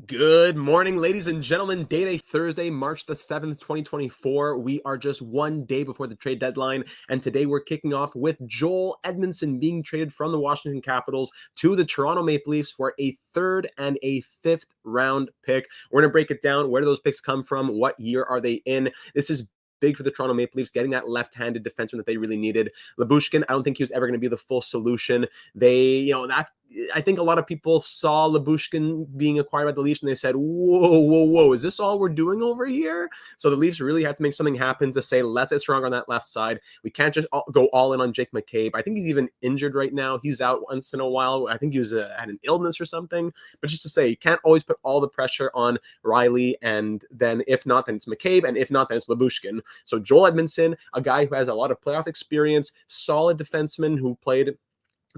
Good morning, ladies and gentlemen. Day Thursday, March the 7th, 2024. We are just one day before the trade deadline, and today we're kicking off with Joel Edmundson being traded from the Washington Capitals to the Toronto Maple Leafs for a third and a fifth round pick. We're going to break it down. Where do those picks come from? What year are they in? This is big for the Toronto Maple Leafs, getting that left-handed defenseman that they really needed. Lyubushkin, I don't think he was ever going to be the full solution. I think a lot of people saw Lyubushkin being acquired by the Leafs and they said, whoa, is this all we're doing over here? So the Leafs really had to make something happen to say, let's get strong on that left side. We can't just go all in on Jake McCabe. I think he's even injured right now. He's out once in a while. I think he was had an illness or something. But just to say, you can't always put all the pressure on Riley, and then if not, then it's McCabe, and if not, then it's Lyubushkin. So Joel Edmundson, a guy who has a lot of playoff experience, solid defenseman who played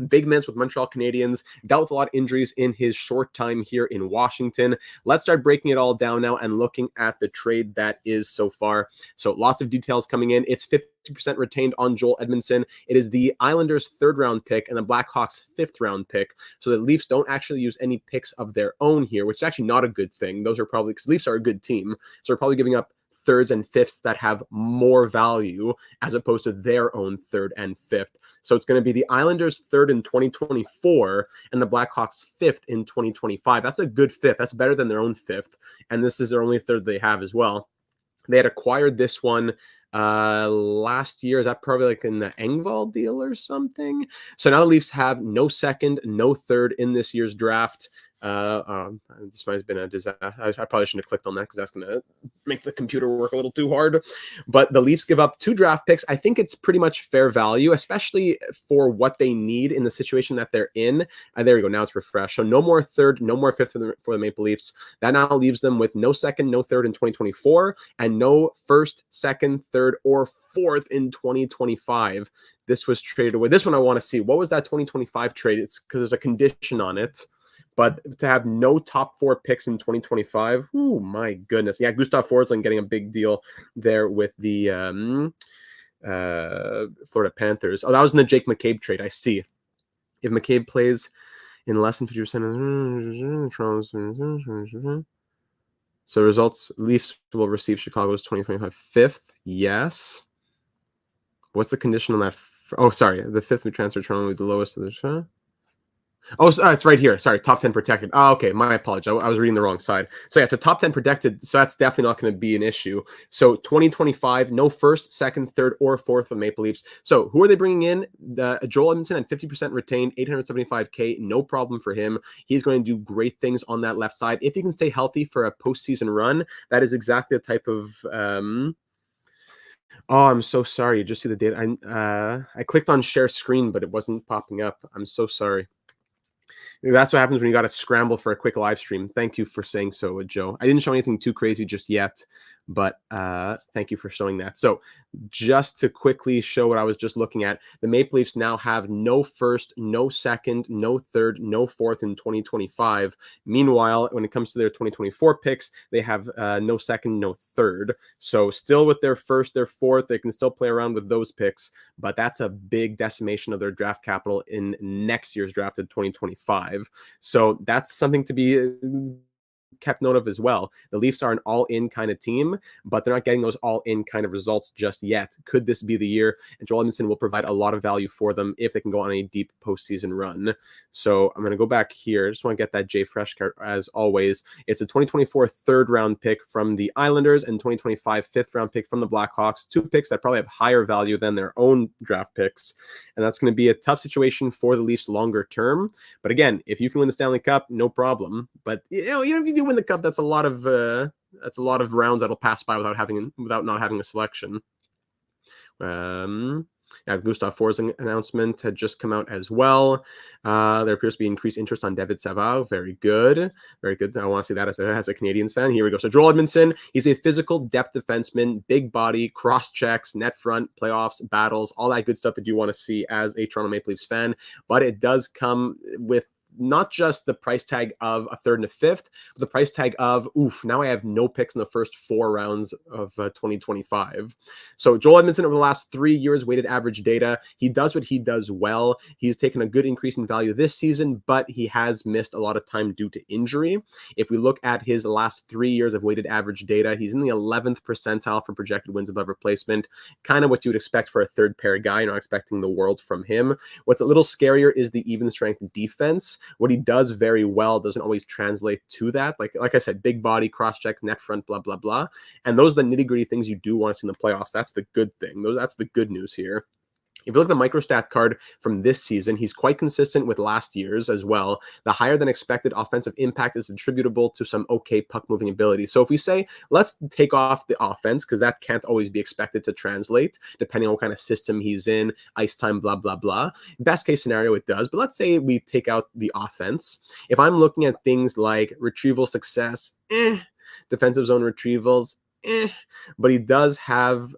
big minutes with Montreal Canadiens, dealt with a lot of injuries in his short time here in Washington. Let's start breaking it all down now and looking at the trade that is so far. So lots of details coming in. It's 50% retained on Joel Edmundson. It is the Islanders' third-round pick and the Blackhawks' fifth-round pick. So the Leafs don't actually use any picks of their own here, which is actually not a good thing. Those are probably, because Leafs are a good team, so they're probably giving up thirds and fifths that have more value as opposed to their own third and fifth. So it's going to be the Islanders' third in 2024 and the Blackhawks' fifth in 2025. That's a good fifth. That's better than their own fifth. And this is their only third they have as well. They had acquired this one last year. Is that probably like in the Engvall deal or something? So now the Leafs have no second, no third in this year's draft. This might have been a disaster. I probably shouldn't have clicked on that because that's going to make the computer work a little too hard. But the Leafs give up 2 draft picks. I think it's pretty much fair value, especially for what they need in the situation that they're in. There we go. Now it's refreshed. So no more third, no more fifth for the Maple Leafs. That now leaves them with no second, no third in 2024, and no first, second, third, or fourth in 2025. This was traded away. This one I want to see. What was that 2025 trade? It's because there's a condition on it. But to have no top 4 picks in 2025, oh my goodness. Yeah, Gustav Forsling getting a big deal there with the Florida Panthers. Oh, that was in the Jake McCabe trade. I see. If McCabe plays in less than 50%, so results, Leafs will receive Chicago's 2025 fifth. Yes. What's the condition on that? Oh, sorry. The fifth we transfer Toronto will be the lowest of the show. Oh, it's right here. Sorry, top 10 protected. Oh, okay, my apologies. I was reading the wrong side. So yeah, it's a top 10 protected, so that's definitely not going to be an issue. So 2025, no first, second, third, or fourth for the Maple Leafs. So who are they bringing in? Joel Edmundson at 50% retained, $875K, no problem for him. He's going to do great things on that left side. If he can stay healthy for a postseason run, that is exactly the type of... Oh, I'm so sorry. You just see the data. I clicked on share screen, but it wasn't popping up. I'm so sorry. That's what happens when you got to scramble for a quick live stream. Thank you for saying so, Joe. I didn't show anything too crazy just yet, but thank you for showing that. So just to quickly show what I was just looking at, the Maple Leafs now have no first, no second, no third, no fourth in 2025. Meanwhile, when it comes to their 2024 picks, they have no second, no third. So still with their first, their fourth, they can still play around with those picks, but that's a big decimation of their draft capital in next year's draft in 2025. So that's something to be kept note of as well. The Leafs are an all-in kind of team, but they're not getting those all-in kind of results just yet. Could this be the year? And Joel Edmundson will provide a lot of value for them if they can go on a deep postseason run. So I'm going to go back here. I just want to get that Jay Fresh card as always. It's a 2024 third-round pick from the Islanders and 2025 fifth-round pick from the Blackhawks. 2 picks that probably have higher value than their own draft picks. And that's going to be a tough situation for the Leafs longer term. But again, if you can win the Stanley Cup, no problem. But even if you do win the Cup, that's a lot of rounds that'll pass by without not having a selection. Gustav Forsling announcement had just come out as well. There appears to be increased interest on David Savard. Very good. Very good. I want to see that as a Canadiens fan. Here we go. So Joel Edmundson, he's a physical depth defenseman, big body, cross checks, net front, playoffs, battles, all that good stuff that you want to see as a Toronto Maple Leafs fan. But it does come with not just the price tag of a third and a fifth, but the price tag of, oof, now I have no picks in the first 4 rounds of 2025. So Joel Edmundson over the last 3 years, weighted average data, he does what he does well. He's taken a good increase in value this season, but he has missed a lot of time due to injury. If we look at his last 3 years of weighted average data, he's in the 11th percentile for projected wins above replacement, kind of what you would expect for a third pair guy. You're not expecting the world from him. What's a little scarier is the even strength defense. What he does very well doesn't always translate to that. Like I said, big body, cross checks, net front, blah, blah, blah. And those are the nitty gritty things you do want to see in the playoffs. That's the good thing. That's the good news here. If you look at the microstat card from this season, he's quite consistent with last year's as well. The higher than expected offensive impact is attributable to some okay puck moving ability. So if we say, let's take off the offense, because that can't always be expected to translate, depending on what kind of system he's in, ice time, blah, blah, blah. Best case scenario, it does. But let's say we take out the offense. If I'm looking at things like retrieval success, defensive zone retrievals, but he does have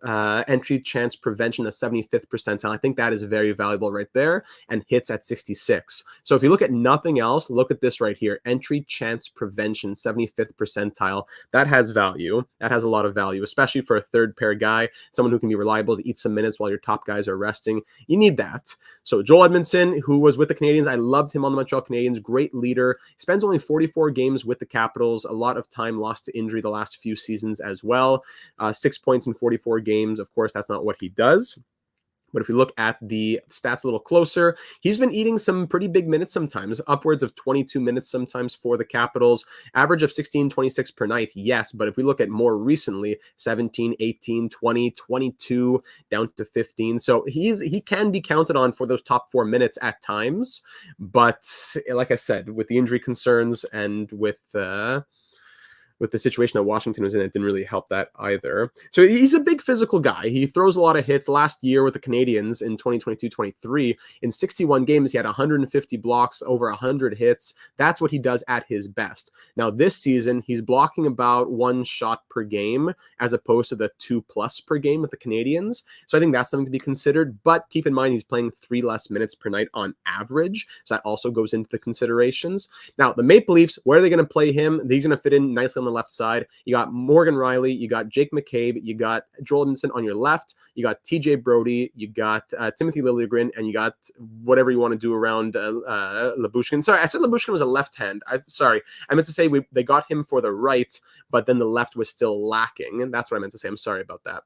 entry chance prevention at 75th percentile. I think that is very valuable right there, and hits at 66. So if you look at nothing else, look at this right here. Entry chance prevention, 75th percentile. That has value. That has a lot of value, especially for a third pair guy, someone who can be reliable to eat some minutes while your top guys are resting. You need that. So Joel Edmundson, who was with the Canadiens, I loved him on the Montreal Canadiens. Great leader. He spends only 44 games with the Capitals. A lot of time lost to injury the last few seasons as well. 6 points in 44 games. Of course, that's not what he does. But if we look at the stats a little closer, he's been eating some pretty big minutes sometimes, upwards of 22 minutes sometimes for the Capitals. Average of 16, 26 per night, yes. But if we look at more recently, 17, 18, 20, 22, down to 15. So he can be counted on for those top 4 minutes at times. But like I said, with the injury concerns and with the situation that Washington was in, it didn't really help that either. So he's a big physical guy. He throws a lot of hits. Last year with the Canadiens in 2022-23, in 61 games, he had 150 blocks, over 100 hits. That's what he does at his best. Now this season, he's blocking about 1 shot per game as opposed to the 2+ per game with the Canadiens. So I think that's something to be considered. But keep in mind, he's playing 3 less minutes per night on average. So that also goes into the considerations. Now the Maple Leafs, where are they going to play him? He's going to fit in nicely on the left side. You got Morgan Rielly, you got Jake McCabe, you got Joel Edmundson on your left, you got TJ Brody, you got Timothy Liljegren, and you got whatever you want to do around Lyubushkin. Sorry, I said Lyubushkin was a left hand. I meant to say they got him for the right, but then the left was still lacking, and that's what I meant to say. I'm sorry about that.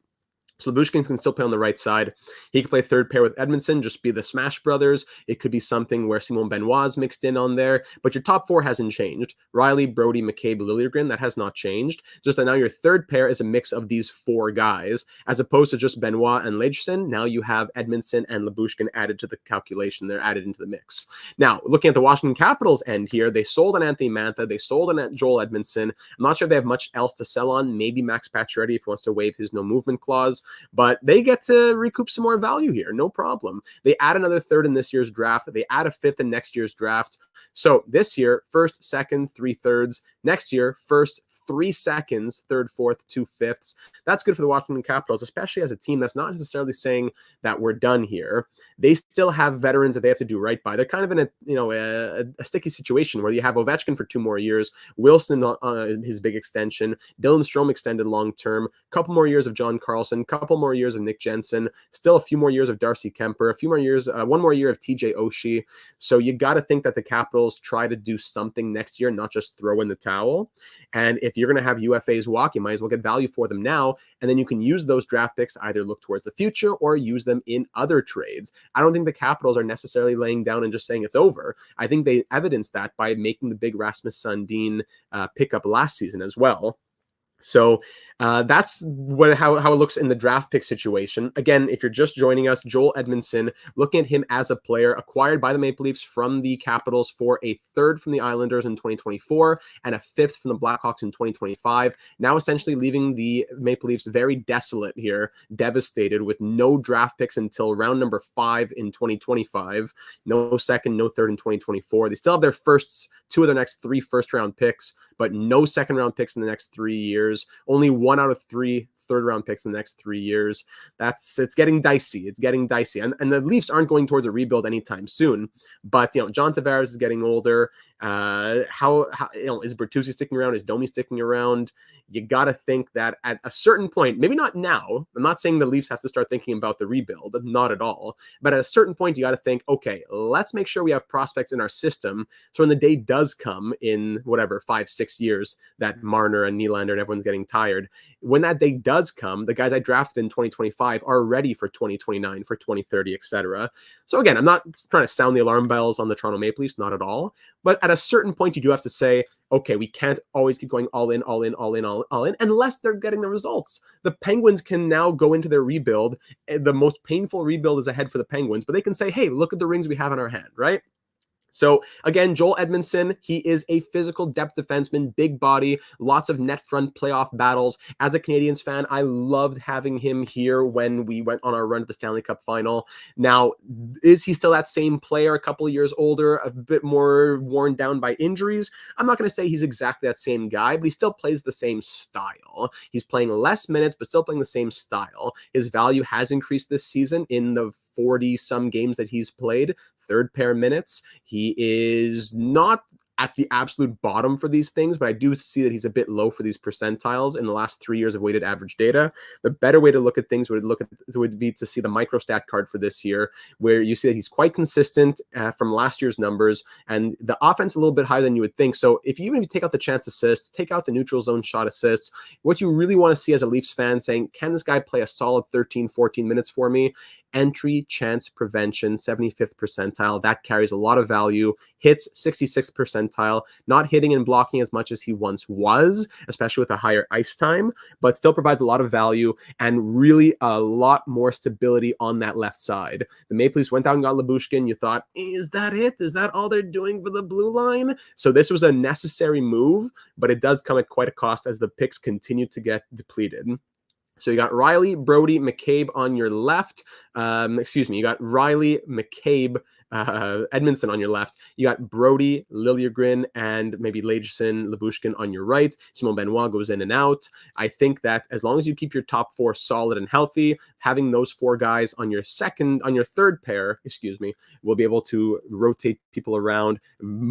So Lyubushkin can still play on the right side. He can play third pair with Edmundson, just be the Smash Brothers. It could be something where Simon Benoit's mixed in on there, but your top 4 hasn't changed. Rielly, Brody, McCabe, Liljegren, that has not changed. Just that now your third pair is a mix of these 4 guys, as opposed to just Benoit and Lejdsen. Now you have Edmundson and Lyubushkin added to the calculation. They're added into the mix. Now, looking at the Washington Capitals end here, they sold an Anthony Mantha. They sold an Joel Edmundson. I'm not sure if they have much else to sell on. Maybe Max Pacioretty if he wants to waive his no movement clause. But they get to recoup some more value here, no problem. They add another third in this year's draft. They add a fifth in next year's draft. So this year, first, second, 3 thirds. Next year, first, 3 seconds, third, fourth, 2 fifths. That's good for the Washington Capitals, especially as a team that's not necessarily saying that we're done here. They still have veterans that they have to do right by. They're kind of in a sticky situation where you have Ovechkin for 2 more years, Wilson on his big extension, Dylan Strome extended long term, couple more years of John Carlson, couple more years of Nick Jensen, still a few more years of Darcy Kemper, a few more years, 1 more year of TJ Oshie. So you got to think that the Capitals try to do something next year, not just throw in the towel. And if you're going to have UFAs walk, you might as well get value for them now, and then you can use those draft picks either look towards the future or use them in other trades. I don't think the Capitals are necessarily laying down and just saying it's over. I think they evidenced that by making the big Rasmus Sandin pickup last season as well. So that's how it looks in the draft pick situation. Again, if you're just joining us, Joel Edmundson, looking at him as a player acquired by the Maple Leafs from the Capitals for a third from the Islanders in 2024 and a fifth from the Blackhawks in 2025. Now essentially leaving the Maple Leafs very desolate here, devastated with no draft picks until round number 5 in 2025. No second, no third in 2024. They still have their firsts, 2 of their next 3 first-round picks, but no second-round picks in the next 3 years. Only 1 out of 3 third-round picks in the next 3 years. It's getting dicey. It's getting dicey. And the Leafs aren't going towards a rebuild anytime soon. But, John Tavares is getting older. How is Bertuzzi sticking around? Is Domi sticking around? You got to think that at a certain point, maybe not now. I'm not saying the Leafs have to start thinking about the rebuild, not at all. But at a certain point, you got to think, okay, let's make sure we have prospects in our system. So when the day does come in whatever 5-6 years that Marner and Nylander and everyone's getting tired, when that day does come, the guys I drafted in 2025 are ready for 2029, for 2030, etc. So again, I'm not trying to sound the alarm bells on the Toronto Maple Leafs, not at all. But at a certain point, you do have to say, okay, we can't always keep going all in, unless they're getting the results. The Penguins can now go into their rebuild. The most painful rebuild is ahead for the Penguins, but they can say, hey, look at the rings we have in our hand, right? So again, Joel Edmundson, he is a physical depth defenseman, big body, lots of net front playoff battles. As a Canadiens fan, I loved having him here when we went on our run to the Stanley Cup final. Now, is he still that same player, a couple of years older, a bit more worn down by injuries? I'm not going to say he's exactly that same guy, but he still plays the same style. He's playing less minutes, but still playing the same style. His value has increased this season in the 40-some games that he's played, third pair minutes. He is not at the absolute bottom for these things, but I do see that he's a bit low for these percentiles in the last 3 years of weighted average data. The better way to look at things would be to see the microstat card for this year, where you see that he's quite consistent from last year's numbers, and the offense a little bit higher than you would think. So if you take out the chance assists, take out the neutral zone shot assists, what you really want to see as a Leafs fan saying, can this guy play a solid 13, 14 minutes for me? Entry, chance, prevention, 75th percentile. That carries a lot of value. Hits, 66th percentile. Not hitting and blocking as much as he once was, especially with a higher ice time, but still provides a lot of value and really a lot more stability on that left side. The Maple Leafs went out and got Lyubushkin. You thought, is that it? Is that all they're doing for the blue line? So this was a necessary move, but it does come at quite a cost as the picks continue to get depleted. So you got Riley, Brody, McCabe on your left. You got Riley, McCabe, Edmundson on your left. You got Brody, Liljegren, and maybe Lagesson, Lyubushkin on your right. Simon Benoit goes in and out. I think that as long as you keep your top four solid and healthy, having those four guys on your third pair, will be able to rotate people around,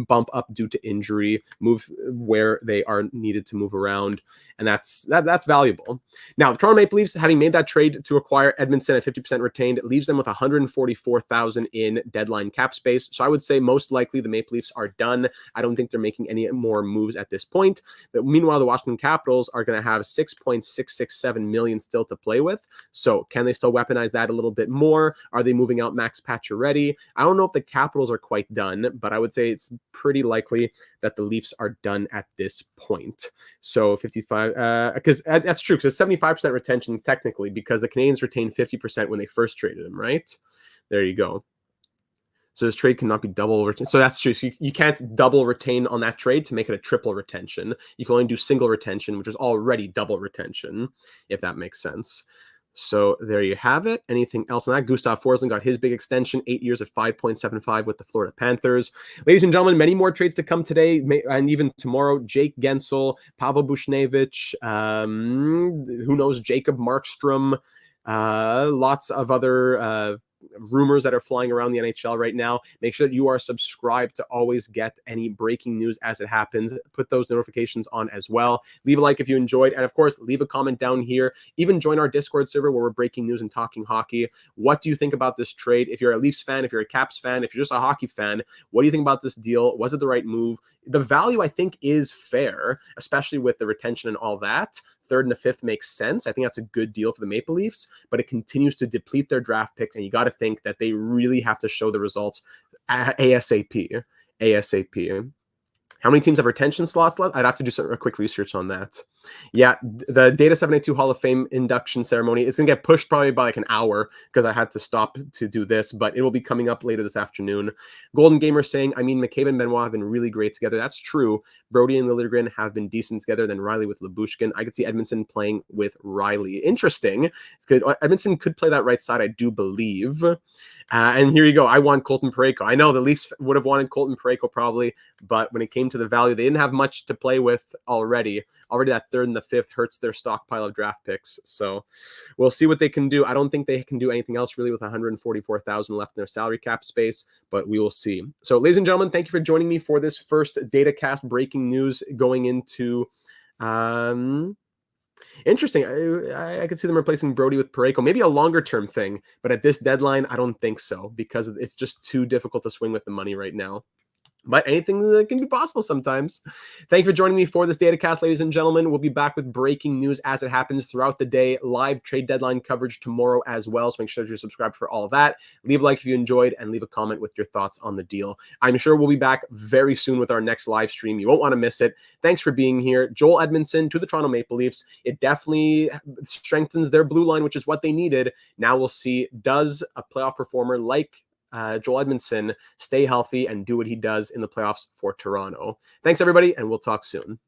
bump up due to injury, move where they are needed to move around, and that's valuable. Now, the Toronto Maple Leafs, having made that trade to acquire Edmundson at 50% retained, leaves them with $144,000 in deadline cap space. So I would say most likely the Maple Leafs are done. I don't think they're making any more moves at this point. But meanwhile, the Washington Capitals are going to have $6.667 million still to play with. So can they still weaponize that a little bit more? Are they moving out Max Pacioretty? I don't know if the Capitals are quite done, but I would say it's pretty likely that the Leafs are done at this point. So 55, because that's true, because it's 75% retention technically, because the Canadiens retained 50% when they first traded him, right? There you go. So this trade cannot be double retained. So that's true. So you can't double retain on that trade to make it a triple retention. You can only do single retention, which is already double retention, if that makes sense. So there you have it. Anything else on that? Gustav Forsling got his big extension, 8 years at 5.75 with the Florida Panthers. Ladies and gentlemen, many more trades to come today and even tomorrow. Jake Gensel, Pavel Buchnevich, who knows, Jacob Markstrom, lots of other rumors that are flying around the NHL right now. Make sure that you are subscribed to always get any breaking news as it happens. Put those notifications on as well. Leave a like if you enjoyed, and of course, leave a comment down here. Even join our Discord server where we're breaking news and talking hockey. What do you think about this trade? If you're a Leafs fan, if you're a Caps fan, if you're just a hockey fan, what do you think about this deal? Was it the right move? The value, I think, is fair, especially with the retention and all that. Third and a fifth makes sense. I think that's a good deal for the Maple Leafs, but it continues to deplete their draft picks, and you got to think that they really have to show the results ASAP. How many teams have retention slots left? I'd have to do a quick research on that. Yeah, the Data 782 Hall of Fame induction ceremony is going to get pushed probably by like an hour because I had to stop to do this, but it will be coming up later this afternoon. Golden Gamer saying, McCabe and Benoit have been really great together. That's true. Brody and Liljegren have been decent together. Then Riley with Lyubushkin. I could see Edmundson playing with Riley. Interesting. Edmundson could play that right side, I do believe. And here you go. I want Colton Parayko. I know the Leafs would have wanted Colton Parayko probably, but when it came to the value, they didn't have much to play with already. That third and the fifth hurts their stockpile of draft picks. So we'll see what they can do. I don't think they can do anything else really with 144,000 left in their salary cap space, but we will see. So ladies and gentlemen, thank you for joining me for this first DataCast breaking news going into interesting. I could see them replacing Brody with Parayko, maybe a longer term thing, but at this deadline, I don't think so because it's just too difficult to swing with the money right now. But anything that can be possible sometimes. Thank you for joining me for this DataCast, ladies and gentlemen. We'll be back with breaking news as it happens throughout the day. Live trade deadline coverage tomorrow as well. So make sure you're subscribed for all of that. Leave a like if you enjoyed and leave a comment with your thoughts on the deal. I'm sure we'll be back very soon with our next live stream. You won't want to miss it. Thanks for being here. Joel Edmundson to the Toronto Maple Leafs. It definitely strengthens their blue line, which is what they needed. Now we'll see, does a playoff performer like Joel Edmundson stay healthy and do what he does in the playoffs for Toronto? Thanks, everybody, and we'll talk soon.